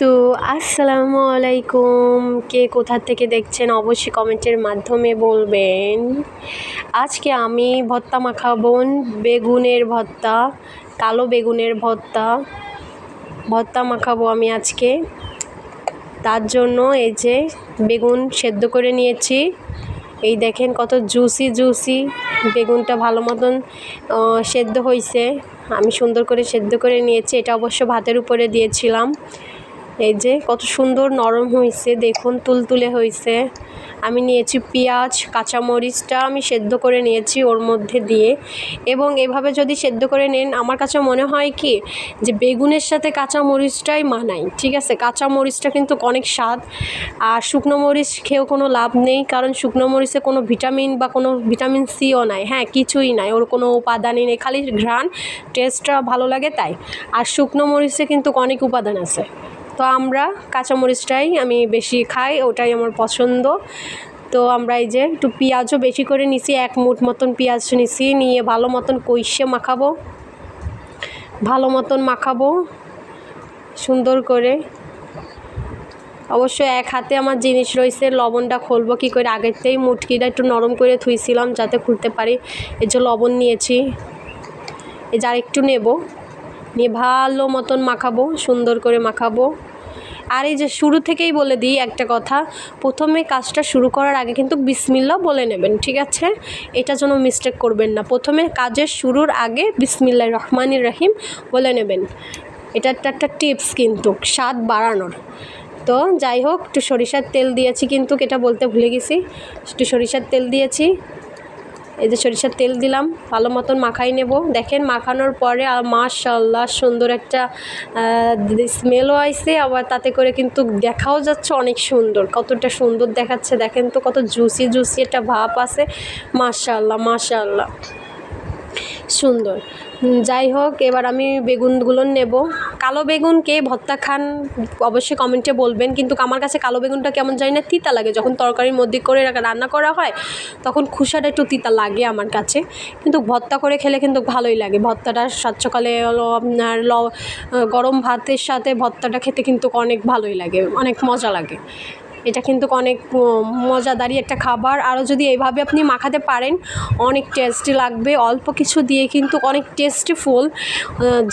তো আসসালামু আলাইকুম, কে কোথা থেকে দেখছেন অবশ্যই কমেন্টের মাধ্যমে বলবেন। আজকে আমি ভর্তা মাখাবো, বেগুনের ভর্তা, কালো বেগুনের ভর্তা মাখাবো আমি আজকে। তার জন্য এই যে বেগুন সেদ্ধ করে নিয়েছি। এই দেখেন কত জুসি বেগুনটা ভালো মতন সেদ্ধ হয়েছে। আমি সুন্দর করে সেদ্ধ করে নিয়েছি। এটা অবশ্য ভাতের উপরে দিয়েছিলাম। এই যে কত সুন্দর নরম হয়েছে, দেখুন তুলতুলে হয়েছে। আমি নিয়েছি পেঁয়াজ, কাঁচামরিচটা আমি সেদ্ধ করে নিয়েছি ওর মধ্যে দিয়ে। এবং এভাবে যদি সেদ্ধ করে নেন, আমার কাছে মনে হয় কি যে বেগুনের সাথে কাঁচামরিচটাই মানায়। ঠিক আছে, কাঁচামরিচটা কিন্তু অনেক স্বাদ। আর শুকনো মরিচ খেয়েও কোনো লাভ নেই, কারণ শুকনো মরিচে কোনো ভিটামিন বা কোনো ভিটামিন সিও নাই। হ্যাঁ, কিছুই নাই, ওর কোনো উপাদানই নেই, খালি ঘ্রাণ, টেস্টটা ভালো লাগে তাই। আর শুকনো মরিচে কিন্তু অনেক উপাদান আছে। তো আমরা কাঁচামরিচটাই আমি বেশি খাই, ওটাই আমার পছন্দ। তো আমরা এই যে একটু পেঁয়াজও বেশি করে নিছি, 1 মুঠ মতন পেঁয়াজ নিছি, নিয়ে ভালো মতন কষিয়ে মাখাবো সুন্দর করে। অবশ্য এক হাতে আমার জিনিস রয়েছে, লবণটা খুলবো কী করে, আগেরতেই মুটকিটা একটু নরম করে থুইছিলাম যাতে খুলতে পারি। এই যে লবণ নিয়েছি, এই যে আরেকটু নিয়ে ভালো মতন মাখাবো, সুন্দর করে মাখাবো। আর এই যে শুরু থেকেই বলে দিই একটা কথা, প্রথমে কাজটা শুরু করার আগে কিন্তু বিসমিল্লাহ বলে নেবেন, ঠিক আছে? এটা যেন মিস্টেক করবেন না, প্রথমে কাজের শুরুর আগে বিসমিল্লাহির রহমানির রহিম বলে নেবেন। এটা একটা টিপস কিন্তু স্বাদ বাড়ানোর। তো যাই হোক, একটু সরিষার তেল দিয়েছি, কিন্তু এটা বলতে ভুলে গেছি, একটু সরিষার তেল দিয়েছি। এই যে সরিষার তেল দিলাম, ভালো মতন মাখাই নেব। দেখেন মাখানোর পরে আর মাশাআল্লাহ সুন্দর একটা স্মেলও আইছে, আবার তাতে করে কিন্তু দেখাও যাচ্ছে অনেক সুন্দর। কতটা সুন্দর দেখাচ্ছে দেখেন তো, কত জুসি একটা ভাব আছে। মাশাআল্লাহ সুন্দর। যাই হোক, এবার আমি বেগুনগুলো নেব। কালো বেগুন কে ভর্তা খান অবশ্যই কমেন্টে বলবেন, কিন্তু আমার কাছে কালো বেগুনটা কেমন জানি না তিতা লাগে। যখন তরকারির মধ্যে করে রান্না করা হয় তখন খুসাটা একটু তিতা লাগে আমার কাছে, কিন্তু ভর্তা করে খেলে কিন্তু ভালোই লাগে। ভর্তাটা সকালে হলো আপনার গরম ভাতের সাথে ভর্তাটা খেতে কিন্তু অনেক ভালোই লাগে, অনেক মজা লাগে। এটা কিন্তু অনেক মজাদারি একটা খাবার। আরও যদি এইভাবে আপনি মাখাতে পারেন অনেক টেস্টি লাগবে। অল্প কিছু দিয়ে কিন্তু অনেক টেস্টিফুল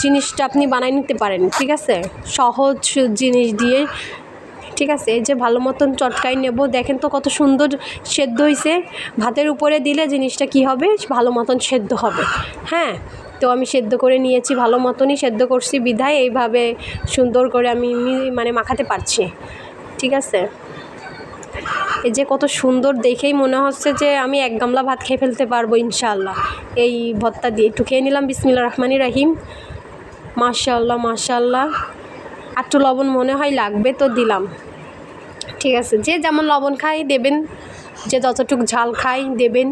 জিনিসটা আপনি বানিয়ে নিতে পারেন, ঠিক আছে, সহজ জিনিস দিয়ে। ঠিক আছে, এই যে ভালো মতন চটকাই নেব। দেখেন তো কত সুন্দর সেদ্ধ হয়েছে। ভাতের উপরে দিলে জিনিসটা কি হবে, ভালো মতন সেদ্ধ হবে। হ্যাঁ, তো আমি সেদ্ধ করে নিয়েছি, ভালো মতনই সেদ্ধ করছি বিধায় এইভাবে সুন্দর করে আমি মাখাতে পারছি। ঠিক আছে, এই যে কত সুন্দর, দেখেই মনে হচ্ছে যে আমি 1 গামলা ভাত খেয়ে ফেলতে পারবো ইনশাআল্লাহ এই ভর্তা দিয়ে। একটু খেয়ে নিলাম, বিসমিল্লাহির রহমানির রহিম। মাশাআল্লাহ। একটু লবণ মনে হয় লাগবে, তো দিলাম। ঠিক আছে, যে যেমন লবণ খায় দেবেন, যে যতটুকু ঝাল খায় দেবেন।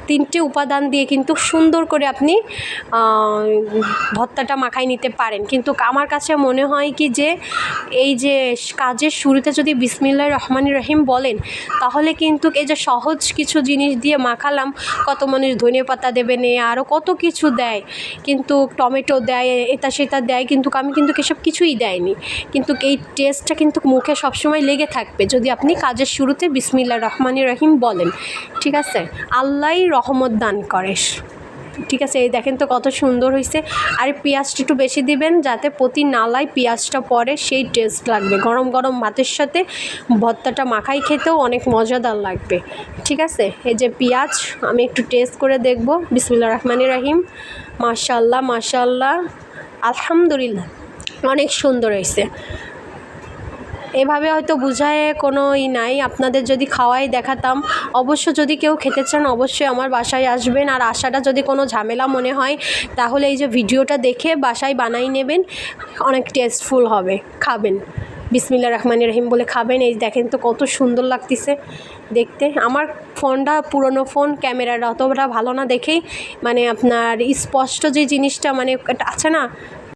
3টে উপাদান দিয়ে কিন্তু সুন্দর করে আপনি ভর্তাটা মাখাই নিতে পারেন। কিন্তু আমার কাছে মনে হয় কি যে এই যে কাজের শুরুতে যদি বিসমিল্লাহির রহমানির রহিম বলেন, তাহলে কিন্তু এই যে সহজ কিছু জিনিস দিয়ে মাখালাম, কত মানুষ ধনেপাতা দেবে নে, আরও কত কিছু দেয়, কিন্তু টমেটো দেয়, এটা সেটা দেয়, কিন্তু আমি কিন্তু এসব কিছুই দেয়নি। কিন্তু এই টেস্টটা কিন্তু মুখে সবসময় লেগে থাকবে যদি আপনি কাজের শুরুতে বিসমিল্লাহির রহমানির রহিম বলেন। ঠিক আছে, আল্লাহই রহমত দান করে। ঠিক আছে, এই দেখেন তো কত সুন্দর হয়েছে। আর পেঁয়াজটা একটু বেশি দিবেন যাতে প্রতি নালায় পেঁয়াজটা পড়ে, সেই টেস্ট লাগবে। গরম ভাতের সাথে ভর্তাটা মাখাই খেতেও অনেক মজাদার লাগবে। ঠিক আছে, এই যে পেঁয়াজ আমি একটু টেস্ট করে দেখব। বিসমিল্লাহির রহমানির রহিম। মাশাআল্লাহ আলহামদুলিল্লাহ, অনেক সুন্দর হয়েছে। এভাবে হয়তো বুঝায় কোনো নাই, আপনাদের যদি খাওয়াই দেখাতাম। অবশ্য যদি কেউ খেতে চান অবশ্যই আমার বাসায় আসবেন। আর আসাটা যদি কোনো ঝামেলা মনে হয় তাহলে এই যে ভিডিওটা দেখে বাসায় বানাই নেবেন, অনেক টেস্টফুল হবে, খাবেন। বিসমিল্লাহির রহমানির রহিম বলে খাবেন। এই দেখেন তো কত সুন্দর লাগতেছে দেখতে। আমার ফোনটা পুরনো ফোন, ক্যামেরাটা অতটা ভালো না দেখেই আপনার স্পষ্ট যে জিনিসটা একটা আছে না